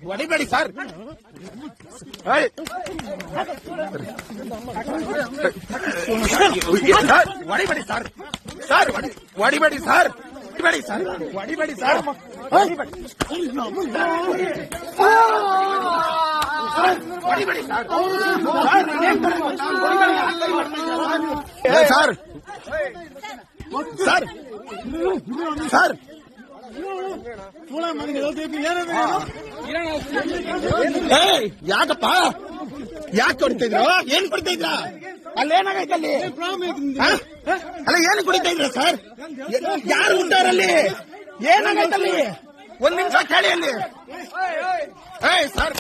ಹೊಡಿಬೇಡಿ sir, ಹೊಡಿಬೇಡಿ sir, sir ಹೊಡಿಬೇಡಿ sir, ಹೊಡಿಬೇಡಿ ಸರ್, ಹೊಡಿಬೇಡಿ ಸರ್, ಹೊಡಿಬೇಡಿ ಸರ್, ಸರ್ ಸರ್ ಯಾಕಪ್ಪ ಯಾಕೆ ಕೊಡ್ತಾ ಇದ್ರು? ಏನ್ ಕೊಡ್ತಾ ಇದ್ರ? ಅಲ್ಲೇನಾಗೈತೆ ಅಲ್ಲಿ? ಅಲ್ಲ ಏನು ಕುಡಿತಾ ಇದ್ರ ಸರ್? ಯಾರು ಉಂಟಾರಲ್ಲಿ? ಏನಾಗೈತಲ್ಲಿ? ಒಂದ್ ನಿಮಿಷ ಕೇಳಿ ಅಲ್ಲಿ. ಸರ್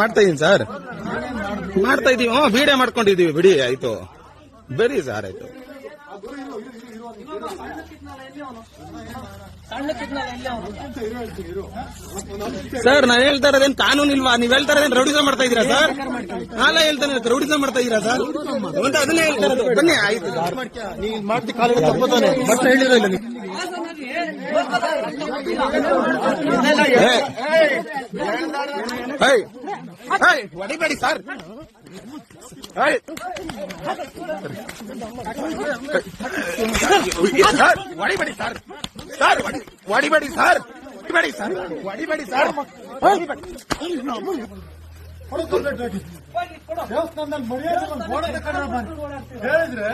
ಮಾಡ್ತಾ ಇದೀನಿ ಸರ್, ಮಾಡ್ತಾ ಇದೀವಿ. ವಿಡಿಯೋ ಮಾಡ್ಕೊಂಡಿದೀವಿ, ಬಿಡಿ ಆಯ್ತು, ಬರೀ ಸರ್ ಆಯ್ತು. ಸರ್ ನಾವ್ ಹೇಳ್ತಾ ಇರೋದೇನ್ ಕಾನೂನು ಇಲ್ವಾ? ನೀವ್ ಹೇಳ್ತಾ ಇರೋದೇನ್ ರೌಡಿಸಂ ಮಾಡ್ತಾ ಇದೀರಾ ಸರ್? ನಾಳೆ ಹೇಳ್ತಾನೆ ರೌಡಿಸಂ ಮಾಡ್ತಾ ಇದೀರಾ ಸರ್? ಅಂತ ಅದನ್ನೇ ಹೇಳ್ತಾ ಇರೋದು. ಬನ್ನಿ ಆಯ್ತು, ಹೊಡಿಬೇಡಿ ಸರ್, ಹೊಡಿಬೇಡಿ ಸರ್, ಸರ್ ಹೊಡಿಬೇಡಿ ಸರ್, ಹೊಡಿಬೇಡಿ ಸರ್, ಹೊಡಿಬೇಡಿ ಸರ್, ದೇವಸ್ಥಾನದಲ್ಲಿ ಹೇಳಿದ್ರೆ